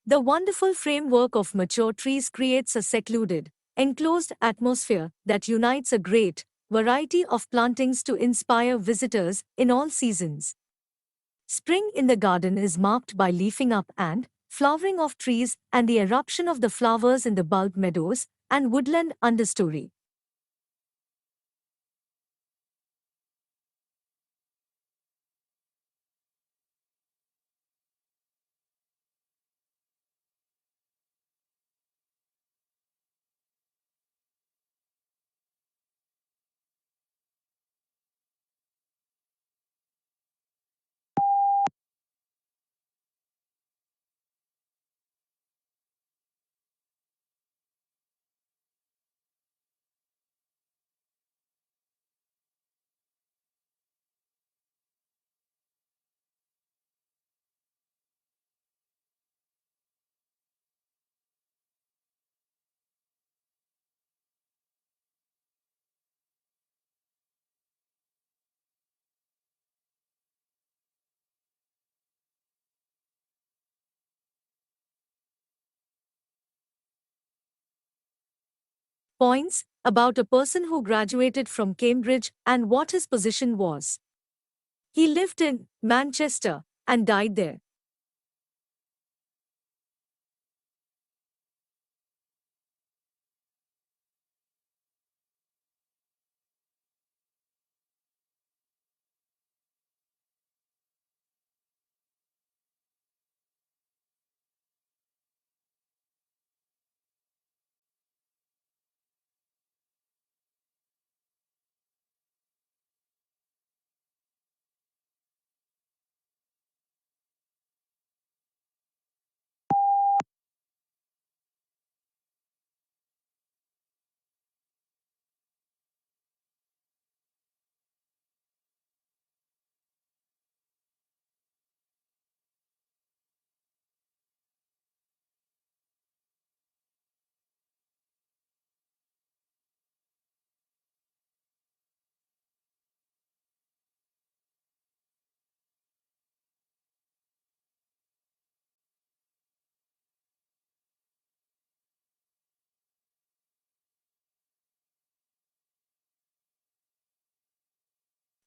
The wonderful framework of mature trees creates a secluded, enclosed atmosphere that unites a great variety of plantings to inspire visitors in all seasons. Spring in the garden is marked by leafing up and flowering of trees and the eruption of the flowers in the bulb meadows and woodland understory. Points about a person who graduated from Cambridge and what his position was. He lived in Manchester and died there.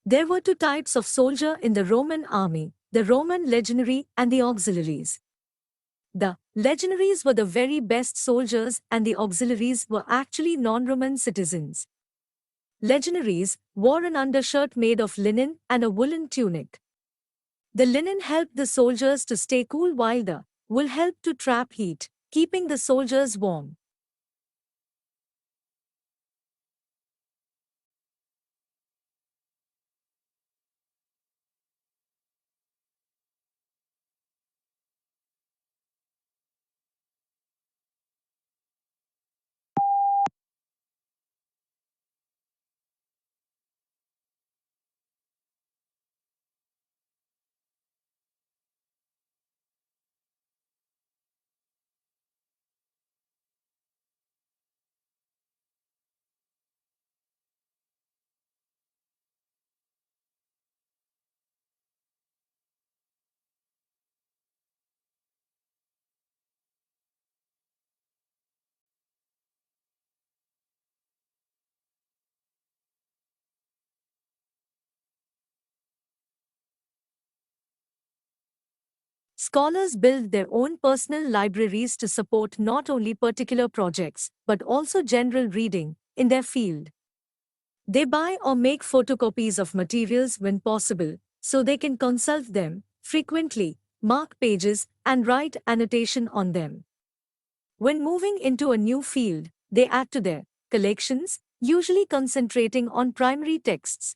There were two types of soldier in the Roman army, the Roman legionary and the auxiliaries. The legionaries were the very best soldiers and the auxiliaries were actually non-Roman citizens. Legionaries wore an undershirt made of linen and a woolen tunic. The linen helped the soldiers to stay cool while the wool helped to trap heat, keeping the soldiers warm. Scholars build their own personal libraries to support not only particular projects, but also general reading in their field. They buy or make photocopies of materials when possible, so they can consult them frequently, mark pages, and write annotation on them. When moving into a new field, they add to their collections, usually concentrating on primary texts.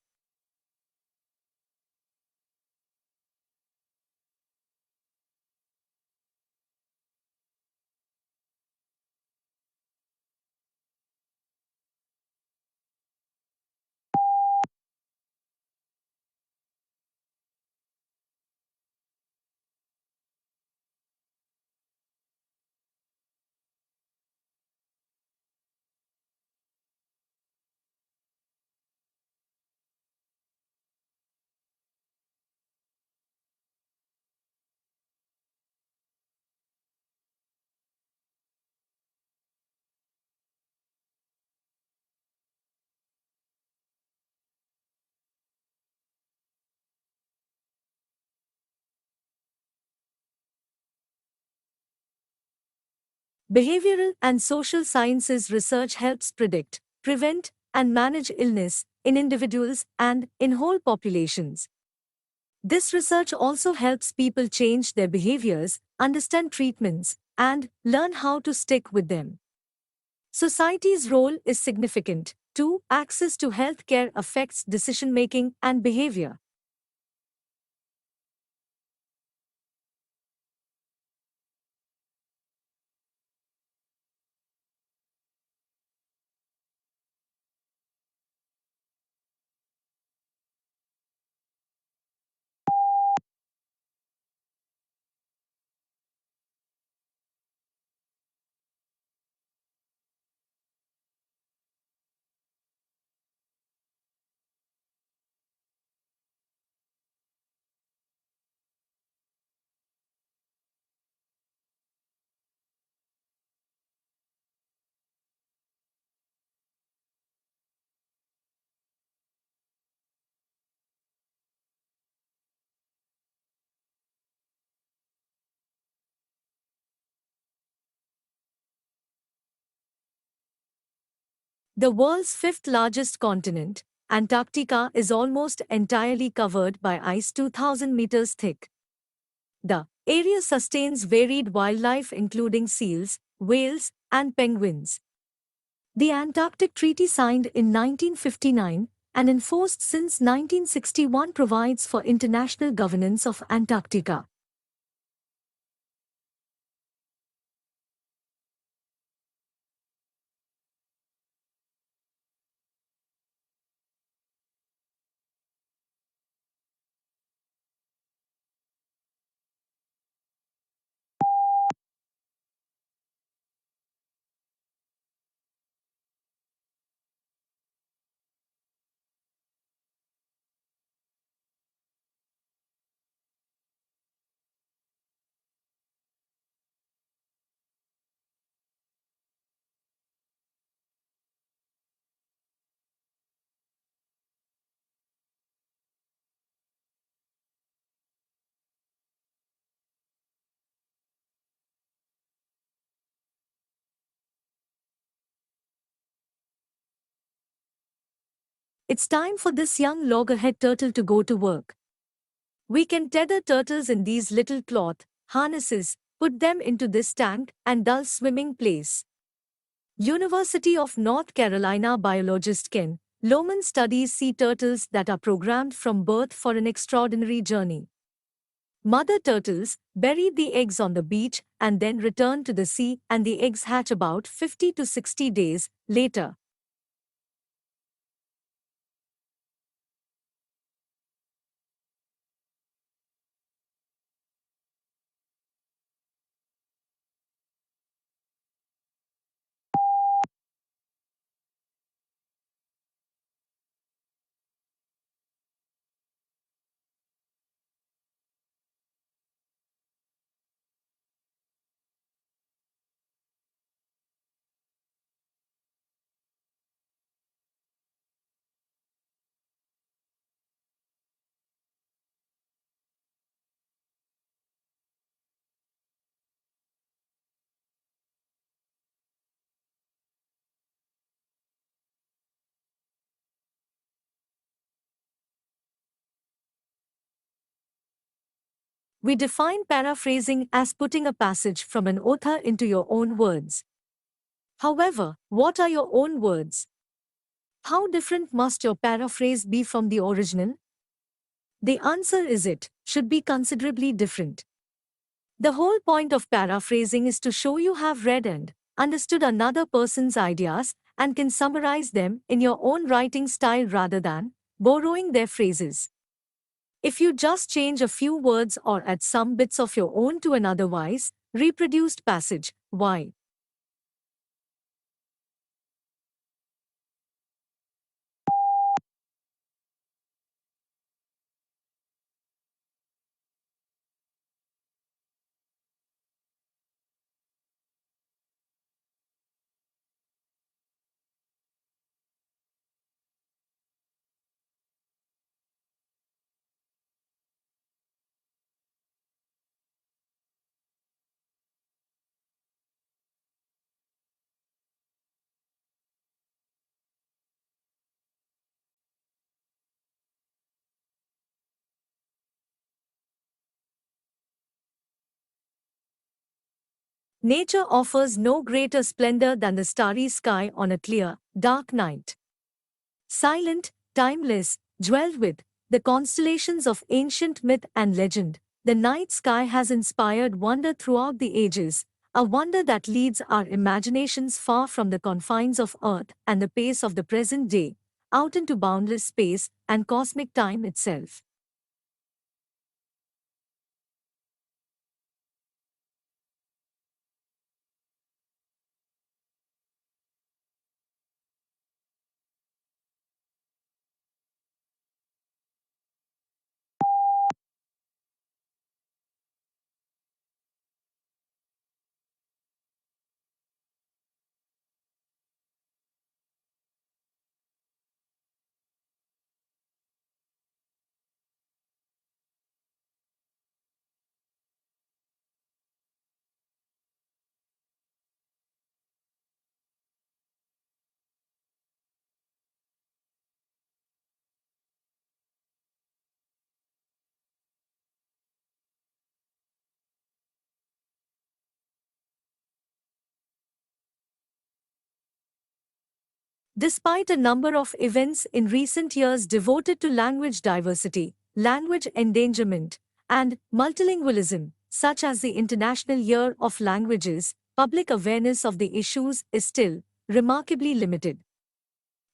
Behavioral and social sciences research helps predict, prevent, and manage illness in individuals and in whole populations. This research also helps people change their behaviors, understand treatments, and learn how to stick with them. Society's role is significant, too. Access to healthcare affects decision making and behavior. The world's fifth largest continent, Antarctica, is almost entirely covered by ice 2,000 meters thick. The area sustains varied wildlife including seals, whales, and penguins. The Antarctic Treaty, signed in 1959 and enforced since 1961, provides for international governance of Antarctica. It's time for this young loggerhead turtle to go to work. We can tether turtles in these little cloth harnesses, put them into this tank and dull swimming place. University of North Carolina biologist Ken Lohman studies sea turtles that are programmed from birth for an extraordinary journey. Mother turtles bury the eggs on the beach and then return to the sea, and the eggs hatch about 50 to 60 days later. We define paraphrasing as putting a passage from an author into your own words. However, what are your own words? How different must your paraphrase be from the original? The answer is it should be considerably different. The whole point of paraphrasing is to show you have read and understood another person's ideas and can summarize them in your own writing style rather than borrowing their phrases. If you just change a few words or add some bits of your own to an otherwise reproduced passage, why? Nature offers no greater splendor than the starry sky on a clear, dark night. Silent, timeless, dwelled with the constellations of ancient myth and legend, the night sky has inspired wonder throughout the ages, a wonder that leads our imaginations far from the confines of Earth and the pace of the present day, out into boundless space and cosmic time itself. Despite a number of events in recent years devoted to language diversity, language endangerment, and multilingualism, such as the International Year of Languages, public awareness of the issues is still remarkably limited.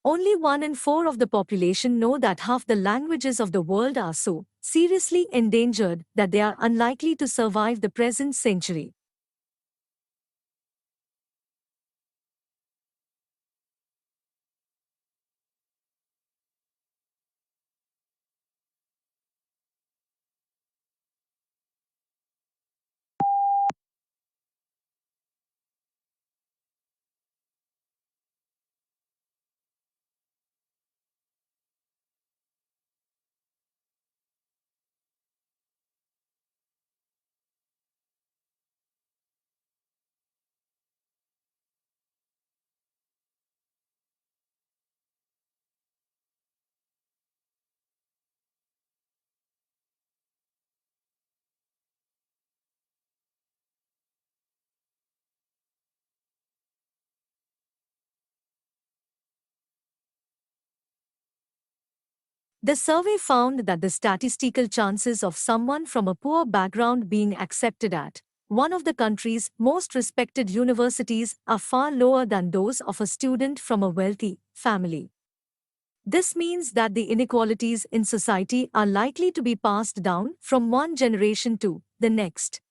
Only 1 in 4 of the population know that half the languages of the world are so seriously endangered that they are unlikely to survive the present century. The survey found that the statistical chances of someone from a poor background being accepted at one of the country's most respected universities are far lower than those of a student from a wealthy family. This means that the inequalities in society are likely to be passed down from one generation to the next.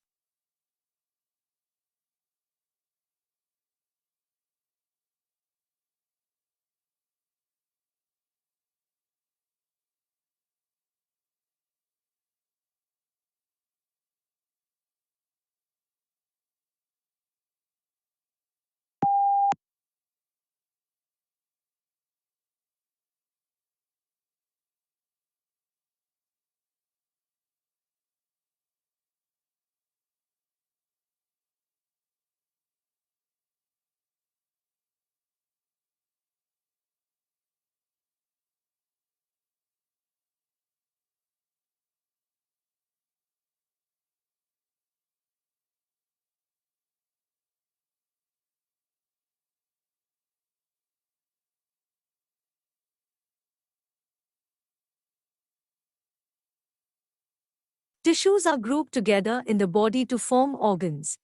Tissues are grouped together in the body to form organs.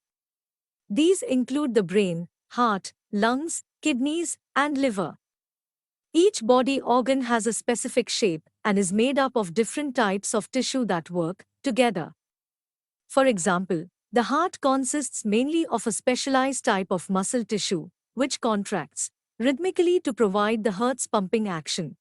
These include the brain, heart, lungs, kidneys, and liver. Each body organ has a specific shape and is made up of different types of tissue that work together. For example, the heart consists mainly of a specialized type of muscle tissue, which contracts rhythmically to provide the heart's pumping action.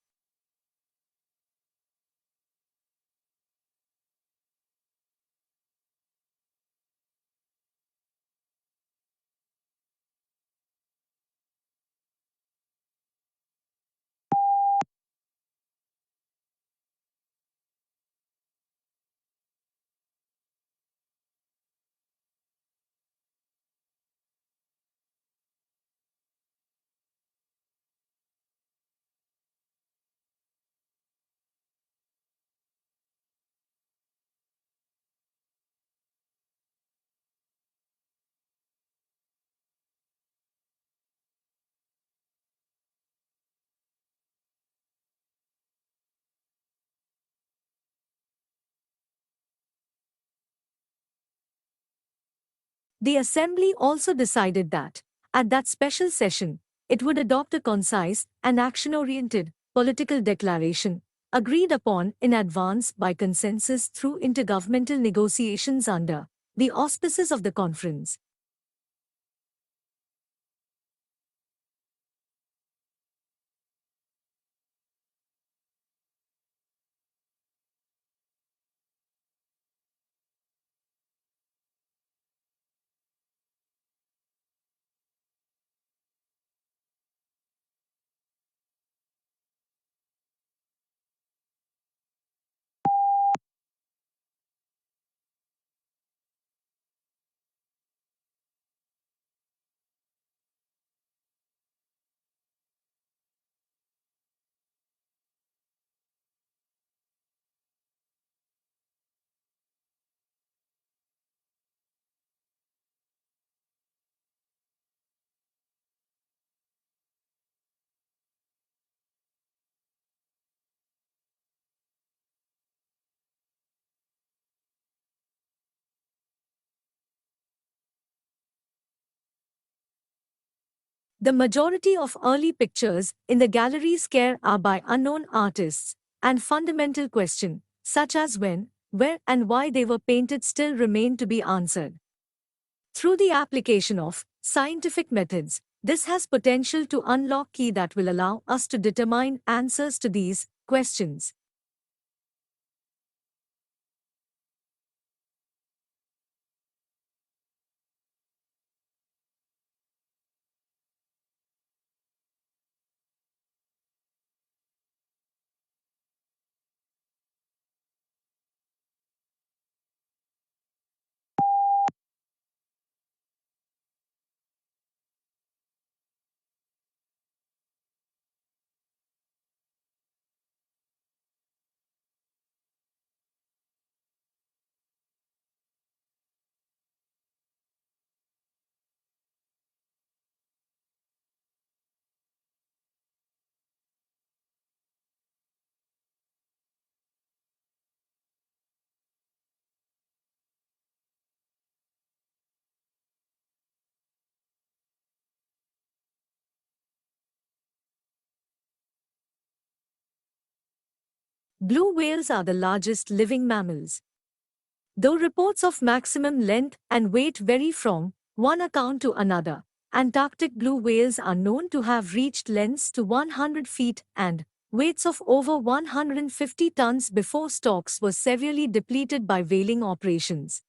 The Assembly also decided that, at that special session, it would adopt a concise and action-oriented political declaration, agreed upon in advance by consensus through intergovernmental negotiations under the auspices of the conference. The majority of early pictures in the gallery's care are by unknown artists, and fundamental questions, such as when, where, and why they were painted still remain to be answered. Through the application of scientific methods, this has potential to unlock key that will allow us to determine answers to these questions. Blue whales are the largest living mammals. Though reports of maximum length and weight vary from one account to another, Antarctic blue whales are known to have reached lengths to 100 feet and weights of over 150 tons before stocks were severely depleted by whaling operations.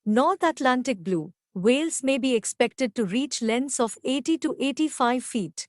North Atlantic blue whales may be expected to reach lengths of 80 to 85 feet.